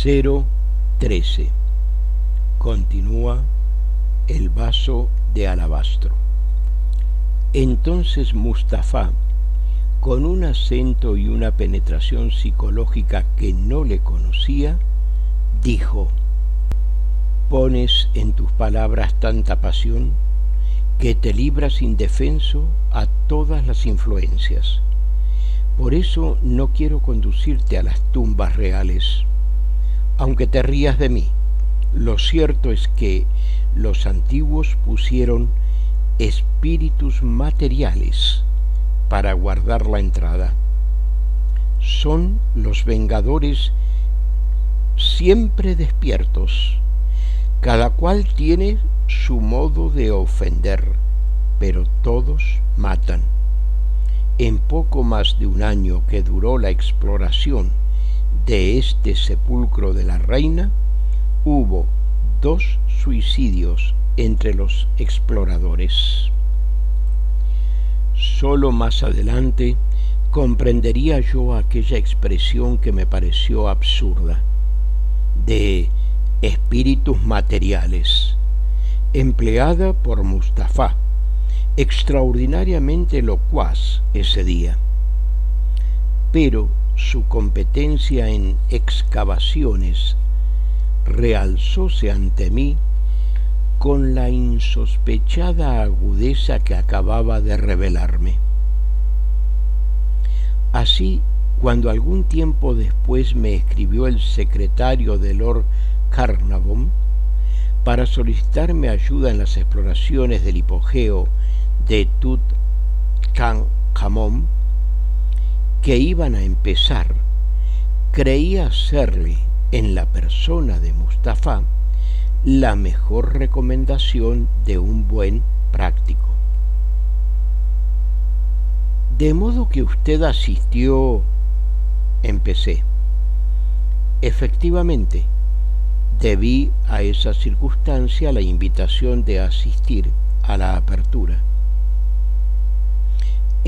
0:13. Continúa el vaso de alabastro. Entonces Mustafá, con un acento y una penetración psicológica que no le conocía, dijo: «Pones en tus palabras tanta pasión que te libras indefenso a todas las influencias. Por eso no quiero conducirte a las tumbas reales. Aunque te rías de mí, lo cierto es que los antiguos pusieron espíritus materiales para guardar la entrada. Son los vengadores siempre despiertos. Cada cual tiene su modo de ofender, pero todos matan. En poco más de un año que duró la exploración de este sepulcro de la reina, hubo 2 suicidios entre los exploradores. Solo más adelante comprendería yo aquella expresión que me pareció absurda, de espíritus materiales, empleada por Mustafá, extraordinariamente locuaz ese día. Pero su competencia en excavaciones realzóse ante mí con la insospechada agudeza que acababa de revelarme. Así, cuando algún tiempo después me escribió el secretario de Lord Carnarvon para solicitarme ayuda en las exploraciones del hipogeo de Tutankhamón que iban a empezar, creí hacerle en la persona de Mustafá la mejor recomendación de un buen práctico. «De modo que usted asistió», empecé. Efectivamente, debí a esa circunstancia la invitación de asistir a la apertura.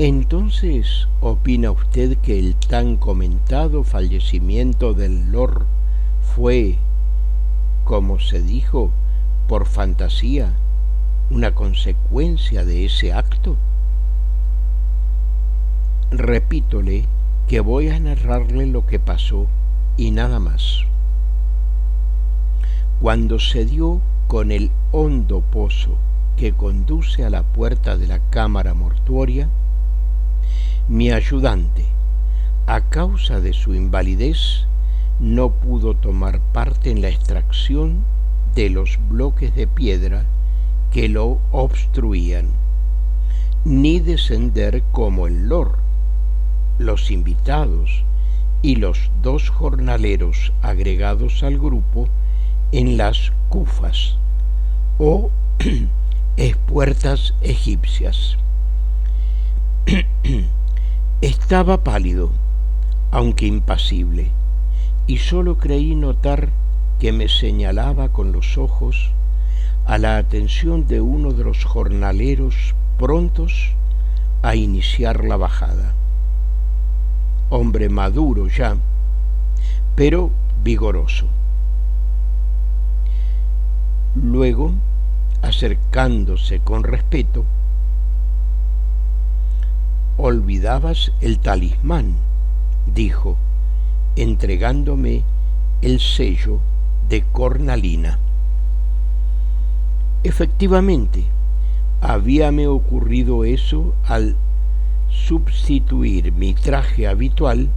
Entonces, ¿opina usted que el tan comentado fallecimiento del Lord fue, como se dijo, por fantasía, una consecuencia de ese acto? Repítole que voy a narrarle lo que pasó y nada más. Cuando se dio con el hondo pozo que conduce a la puerta de la cámara mortuoria, mi ayudante, a causa de su invalidez, no pudo tomar parte en la extracción de los bloques de piedra que lo obstruían, ni descender como el Lord, los invitados y los 2 jornaleros agregados al grupo en las cufas o espuertas egipcias. Estaba pálido, aunque impasible, y solo creí notar que me señalaba con los ojos a la atención de uno de los jornaleros prontos a iniciar la bajada. Hombre maduro ya, pero vigoroso. Luego, acercándose con respeto: «Olvidabas el talismán», dijo, entregándome el sello de cornalina. Efectivamente, habíame ocurrido eso al sustituir mi traje habitual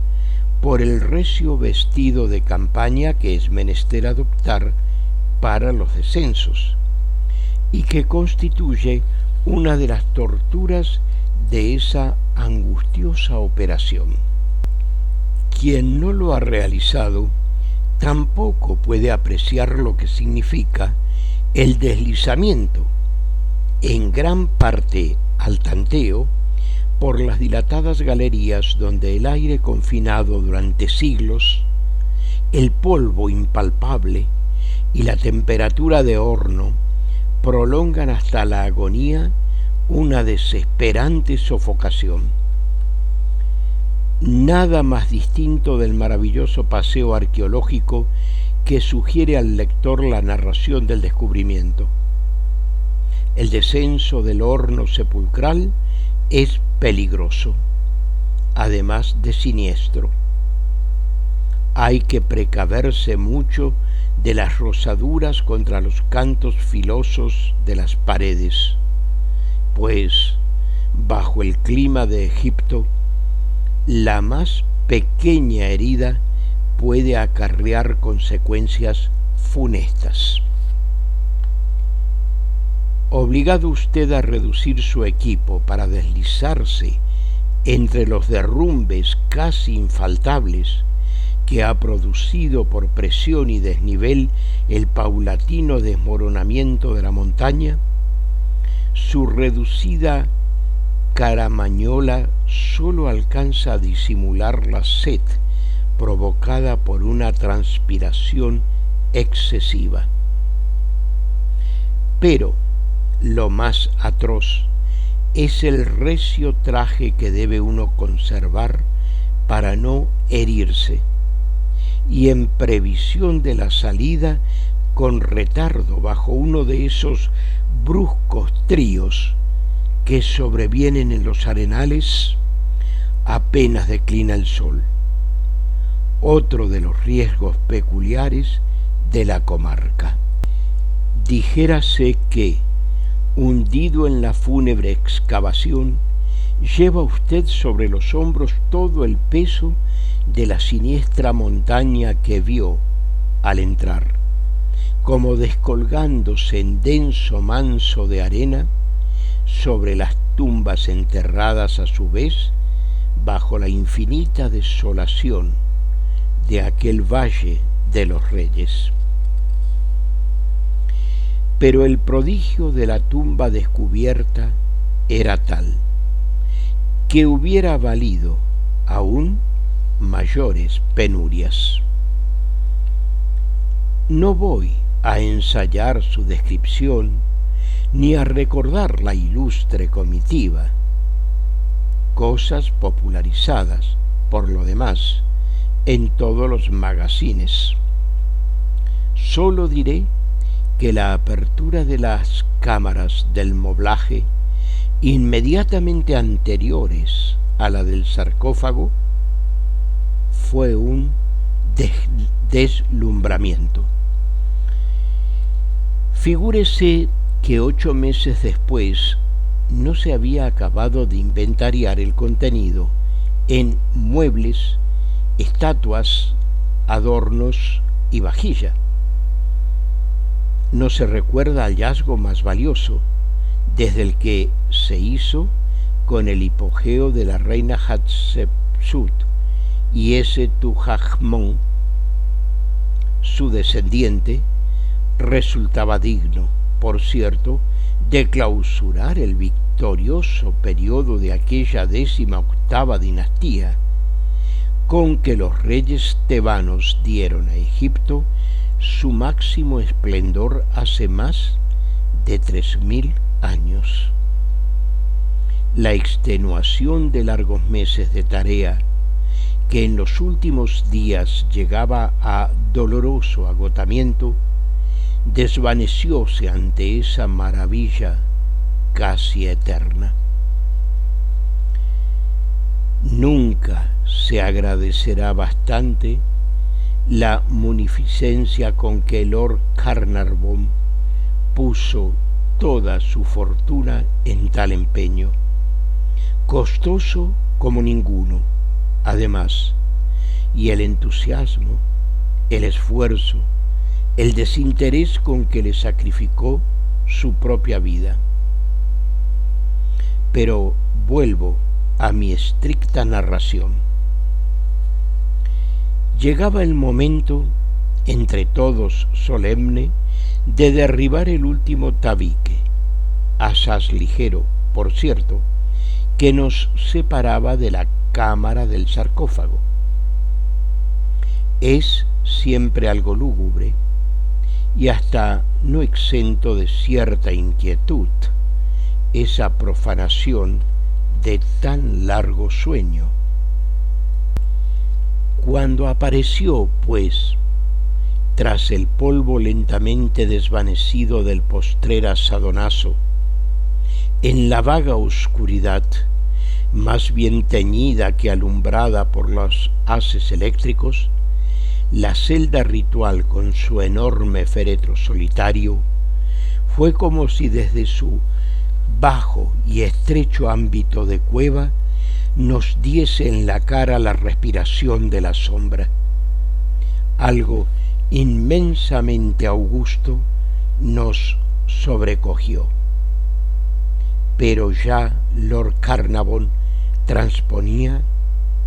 por el recio vestido de campaña que es menester adoptar para los descensos, y que constituye una de las torturas de esa angustiosa operación. Quien no lo ha realizado tampoco puede apreciar lo que significa el deslizamiento, en gran parte al tanteo, por las dilatadas galerías donde el aire confinado durante siglos, el polvo impalpable y la temperatura de horno prolongan hasta la agonía una desesperante sofocación. Nada más distinto del maravilloso paseo arqueológico que sugiere al lector la narración del descubrimiento. El descenso del horno sepulcral es peligroso, además de siniestro. Hay que precaverse mucho de las rozaduras contra los cantos filosos de las paredes, pues bajo el clima de Egipto, la más pequeña herida puede acarrear consecuencias funestas. Obligado usted a reducir su equipo para deslizarse entre los derrumbes casi infaltables que ha producido por presión y desnivel el paulatino desmoronamiento de la montaña, su reducida caramañola solo alcanza a disimular la sed provocada por una transpiración excesiva. Pero lo más atroz es el recio traje que debe uno conservar para no herirse, y en previsión de la salida con retardo bajo uno de esos bruscos tríos que sobrevienen en los arenales apenas declina el sol, otro de los riesgos peculiares de la comarca. Dijérase que, hundido en la fúnebre excavación, lleva usted sobre los hombros todo el peso de la siniestra montaña que vio al entrar, como descolgándose en denso manso de arena sobre las tumbas enterradas a su vez bajo la infinita desolación de aquel valle de los reyes. Pero el prodigio de la tumba descubierta era tal que hubiera valido aún mayores penurias. No voy a ensayar su descripción ni a recordar la ilustre comitiva, cosas popularizadas, por lo demás, en todos los magazines. Solo diré que la apertura de las cámaras del moblaje, inmediatamente anteriores a la del sarcófago, fue un deslumbramiento. Figúrese que 8 meses después no se había acabado de inventariar el contenido en muebles, estatuas, adornos y vajilla. No se recuerda hallazgo más valioso desde el que se hizo con el hipogeo de la reina Hatshepsut y ese Tutankhamón, su descendiente, resultaba digno, por cierto, de clausurar el victorioso periodo de aquella 18ª dinastía, con que los reyes tebanos dieron a Egipto su máximo esplendor hace más de 3000 años. La extenuación de largos meses de tarea, que en los últimos días llegaba a doloroso agotamiento, desvanecióse ante esa maravilla casi eterna. Nunca se agradecerá bastante la munificencia con que Lord Carnarvon puso toda su fortuna en tal empeño, costoso como ninguno, además, y el entusiasmo, el esfuerzo, el desinterés con que le sacrificó su propia vida. Pero vuelvo a mi estricta narración. Llegaba el momento, entre todos solemne, de derribar el último tabique, asaz ligero, por cierto, que nos separaba de la cámara del sarcófago. Es siempre algo lúgubre y hasta no exento de cierta inquietud esa profanación de tan largo sueño. Cuando apareció, pues, tras el polvo lentamente desvanecido del postrer asadonazo, en la vaga oscuridad, más bien teñida que alumbrada por los haces eléctricos, la celda ritual con su enorme féretro solitario fue como si desde su bajo y estrecho ámbito de cueva nos diese en la cara la respiración de la sombra. Algo inmensamente augusto nos sobrecogió. Pero ya Lord Carnarvon transponía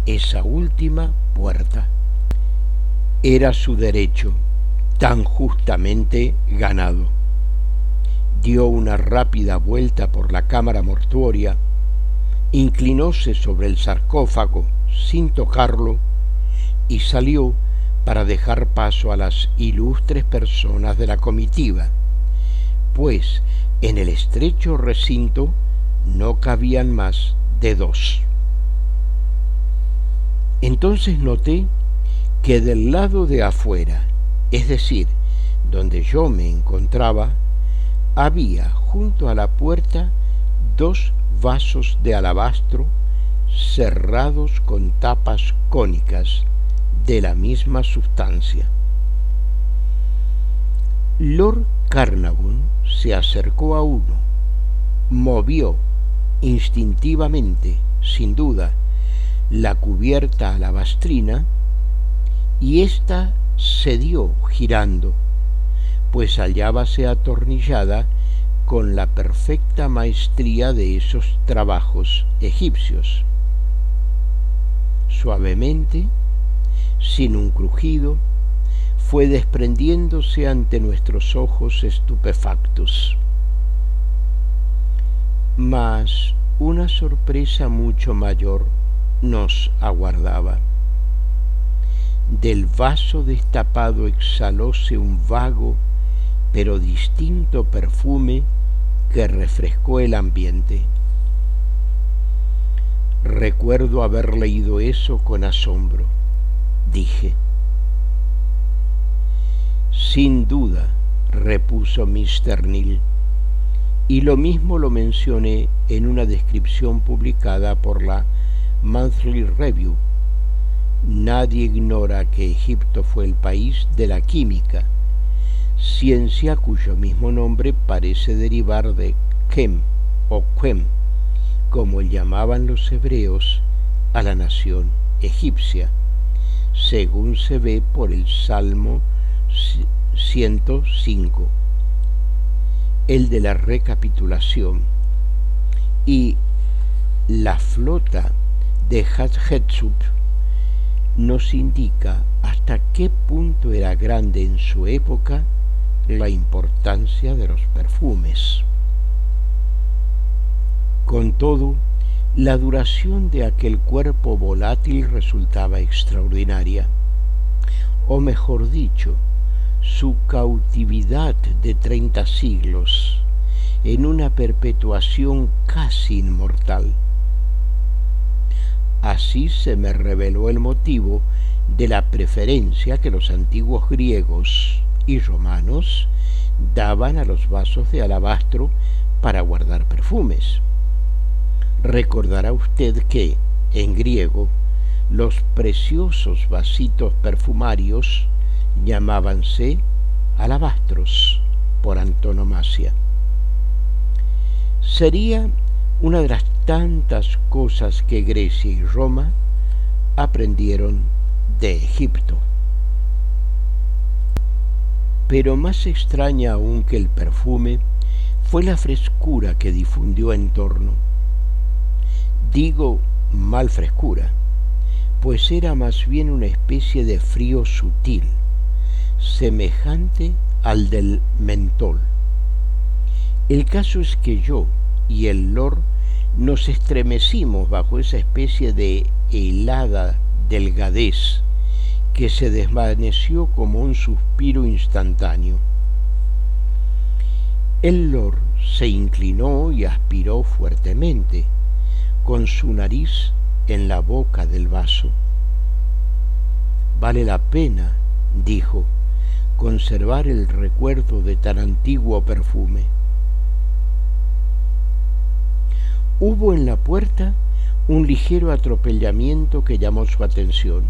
esa última puerta. Era su derecho, tan justamente ganado. Dio una rápida vuelta por la cámara mortuoria, inclinóse sobre el sarcófago sin tocarlo y salió para dejar paso a las ilustres personas de la comitiva, pues en el estrecho recinto no cabían más de 2. Entonces noté que del lado de afuera, es decir, donde yo me encontraba, había junto a la puerta 2 vasos de alabastro cerrados con tapas cónicas de la misma sustancia. Lord Carnarvon se acercó a uno, movió instintivamente, sin duda, la cubierta alabastrina y ésta cedió girando, pues hallábase atornillada con la perfecta maestría de esos trabajos egipcios. Suavemente, sin un crujido, fue desprendiéndose ante nuestros ojos estupefactos. Mas una sorpresa mucho mayor nos aguardaba. Del vaso destapado exhalóse un vago pero distinto perfume que refrescó el ambiente. Recuerdo haber leído eso con asombro. Dije. Sin duda, repuso Mr. Neal, y lo mismo lo mencioné en una descripción publicada por la Monthly Review. Nadie ignora que Egipto fue el país de la química, ciencia cuyo mismo nombre parece derivar de Chem o Quem, como llamaban los hebreos a la nación egipcia, según se ve por el Salmo 105, el de la recapitulación, y la flota de Hatshepsut nos indica hasta qué punto era grande en su época la importancia de los perfumes. Con todo, la duración de aquel cuerpo volátil resultaba extraordinaria, o mejor dicho, su cautividad de 30 siglos en una perpetuación casi inmortal. Así se me reveló el motivo de la preferencia que los antiguos griegos y romanos daban a los vasos de alabastro para guardar perfumes. Recordará usted que, en griego, los preciosos vasitos perfumarios llamábanse alabastros por antonomasia. Sería una de las tantas cosas que Grecia y Roma aprendieron de Egipto. Pero más extraña aún que el perfume fue la frescura que difundió en torno. Digo mal frescura, pues era más bien una especie de frío sutil, semejante al del mentol. El caso es que yo y el Lord nos estremecimos bajo esa especie de helada delgadez que se desvaneció como un suspiro instantáneo. El Lord se inclinó y aspiró fuertemente, con su nariz en la boca del vaso. Vale la pena, dijo, conservar el recuerdo de tan antiguo perfume. Hubo en la puerta un ligero atropellamiento que llamó su atención,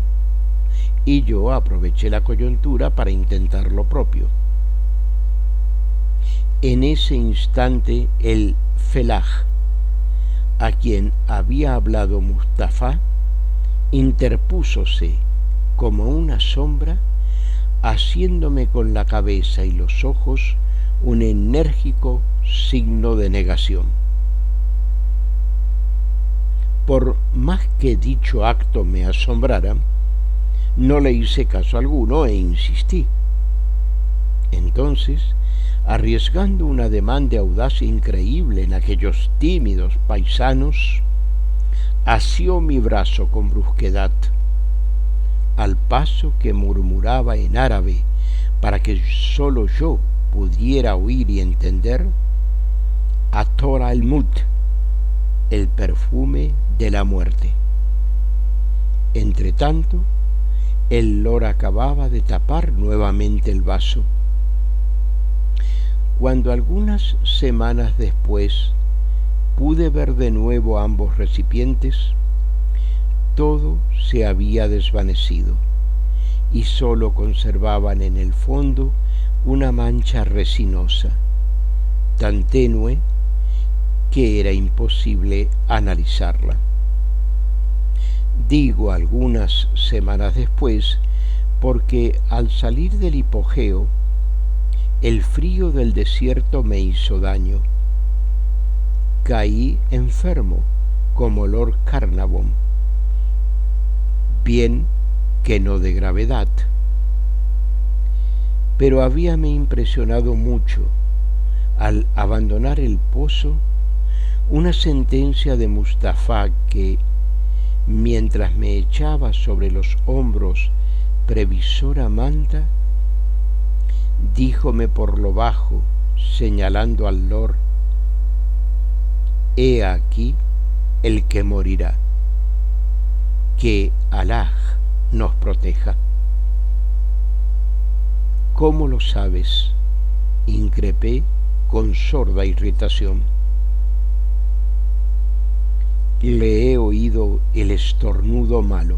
y yo aproveché la coyuntura para intentar lo propio. En ese instante el felaj, a quien había hablado Mustafá, interpúsose como una sombra, haciéndome con la cabeza y los ojos un enérgico signo de negación. Por más que dicho acto me asombrara, no le hice caso alguno e insistí. Entonces, arriesgando un ademán de audacia increíble en aquellos tímidos paisanos, asió mi brazo con brusquedad, al paso que murmuraba en árabe para que sólo yo pudiera oír y entender: Atora el Mut, el perfume de la muerte. Entretanto, el lord acababa de tapar nuevamente el vaso. Cuando algunas semanas después pude ver de nuevo ambos recipientes, todo se había desvanecido y sólo conservaban en el fondo una mancha resinosa, tan tenue que era imposible analizarla. Digo algunas semanas después porque al salir del hipogeo, el frío del desierto me hizo daño. Caí enfermo como Lord Carnarvon, bien que no de gravedad. Pero habíame impresionado mucho, al abandonar el pozo, una sentencia de Mustafá que, mientras me echaba sobre los hombros previsora manta, díjome por lo bajo, señalando al lord: he aquí el que morirá. Que Alá nos proteja. ¿Cómo lo sabes?, increpé con sorda irritación. Le he oído el estornudo malo,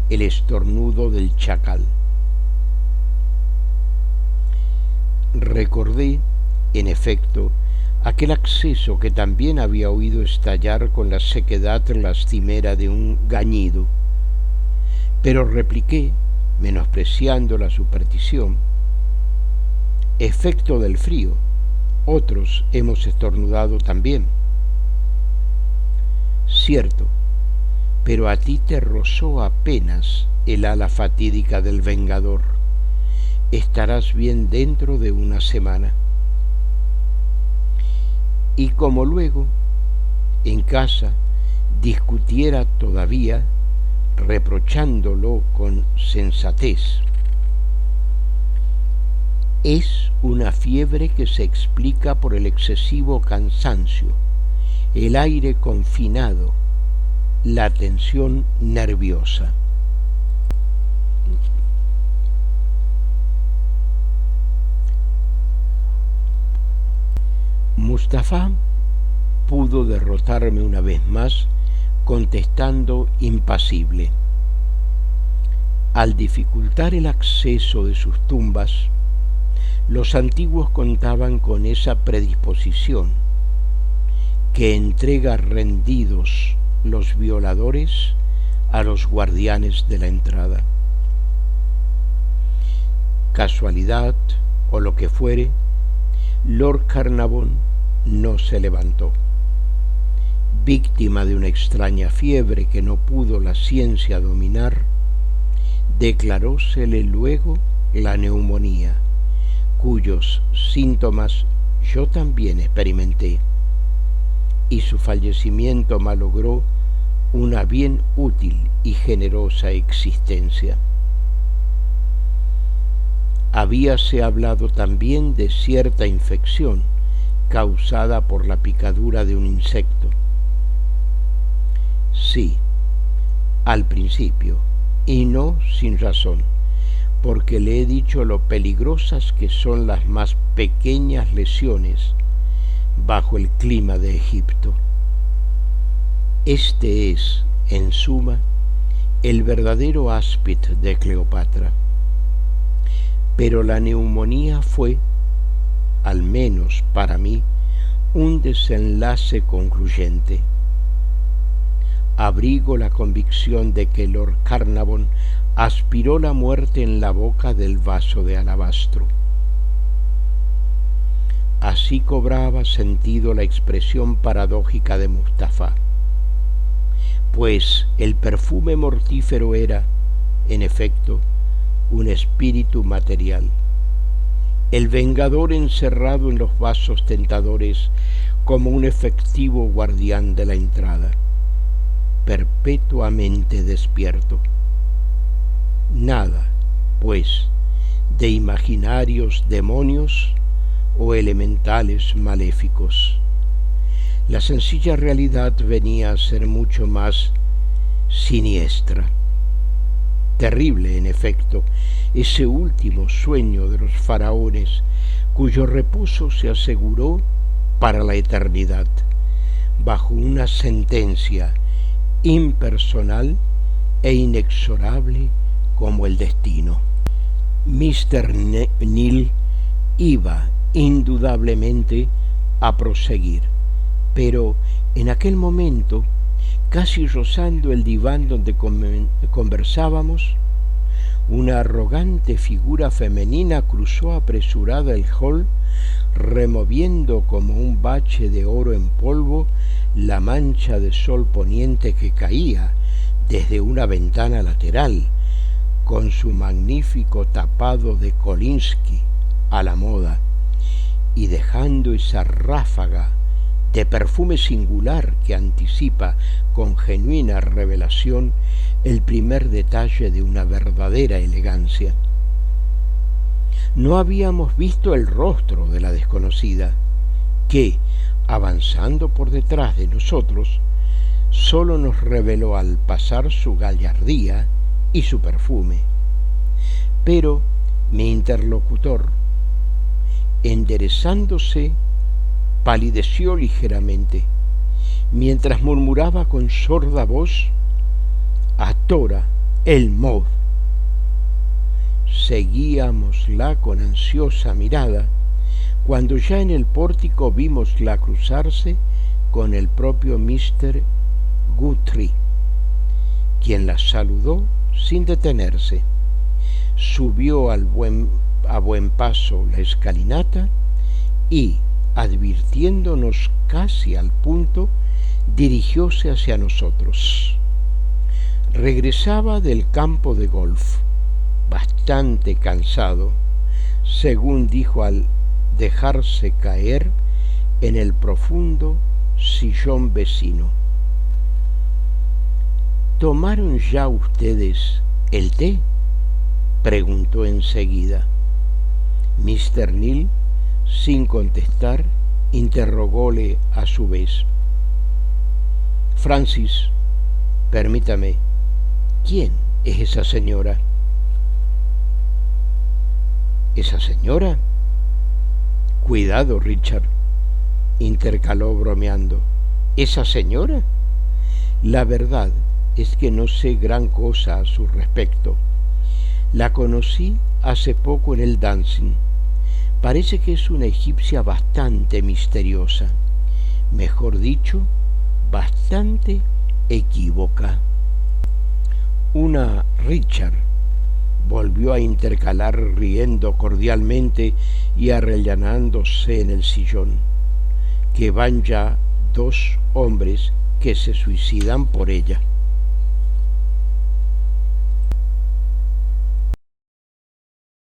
el estornudo del chacal. Recordé, en efecto, aquel acceso que también había oído estallar con la sequedad lastimera de un gañido, pero repliqué, menospreciando la superstición: efecto del frío, otros hemos estornudado también. Cierto, pero a ti te rozó apenas el ala fatídica del vengador. Estarás bien dentro de una semana. Y como luego, en casa, discutiera todavía, reprochándolo con sensatez: es una fiebre que se explica por el excesivo cansancio, el aire confinado, la tensión nerviosa. Mustafá pudo derrotarme una vez más, contestando impasible. Al dificultar el acceso de sus tumbas, los antiguos contaban con esa predisposición que entrega rendidos los violadores a los guardianes de la entrada. Casualidad o lo que fuere, Lord Carnarvon no se levantó. Víctima de una extraña fiebre que no pudo la ciencia dominar, declarósele luego la neumonía, cuyos síntomas yo también experimenté, y su fallecimiento malogró una bien útil y generosa existencia. Habíase hablado también de cierta infección causada por la picadura de un insecto. Sí, al principio, y no sin razón, porque le he dicho lo peligrosas que son las más pequeñas lesiones bajo el clima de Egipto. Este es, en suma, el verdadero áspid de Cleopatra. Pero la neumonía fue, al menos para mí, un desenlace concluyente. Abrigo la convicción de que Lord Carnarvon aspiró la muerte en la boca del vaso de alabastro. Así cobraba sentido la expresión paradójica de Mustafa, pues el perfume mortífero era, en efecto, un espíritu material, el vengador encerrado en los vasos tentadores como un efectivo guardián de la entrada, perpetuamente despierto. Nada, pues, de imaginarios demonios o elementales maléficos. La sencilla realidad venía a ser mucho más siniestra. Terrible, en efecto, ese último sueño de los faraones, cuyo reposo se aseguró para la eternidad, bajo una sentencia impersonal e inexorable como el destino. Mr. Neal iba indudablemente a proseguir, pero en aquel momento, casi rozando el diván donde conversábamos, una arrogante figura femenina cruzó apresurada el hall, removiendo como un bache de oro en polvo la mancha de sol poniente que caía desde una ventana lateral, con su magnífico tapado de Kolinsky a la moda, y dejando esa ráfaga de perfume singular que anticipa con genuina revelación el primer detalle de una verdadera elegancia. No habíamos visto el rostro de la desconocida, que, avanzando por detrás de nosotros, sólo nos reveló al pasar su gallardía y su perfume. Pero mi interlocutor, enderezándose, palideció ligeramente, mientras murmuraba con sorda voz: «Atora, el Mod». Seguíamosla con ansiosa mirada, cuando ya en el pórtico vimosla cruzarse con el propio Mr. Guthrie, quien la saludó sin detenerse. Subió a buen paso la escalinata y, advirtiéndonos casi al punto, dirigióse hacia nosotros. Regresaba del campo de golf, bastante cansado, según dijo al dejarse caer en el profundo sillón vecino. ¿Tomaron ya ustedes el té?, preguntó enseguida. Mr. Neal, sin contestar, interrogóle a su vez. «Francis, permítame, ¿quién es esa señora?» «¿Esa señora?» «Cuidado, Richard», intercaló bromeando. «¿Esa señora? La verdad es que no sé gran cosa a su respecto. La conocí hace poco en el dancing. Parece que es una egipcia bastante misteriosa, mejor dicho, bastante equívoca». «Una Richard», volvió a intercalar riendo cordialmente y arrellanándose en el sillón, «que van ya 2 hombres que se suicidan por ella».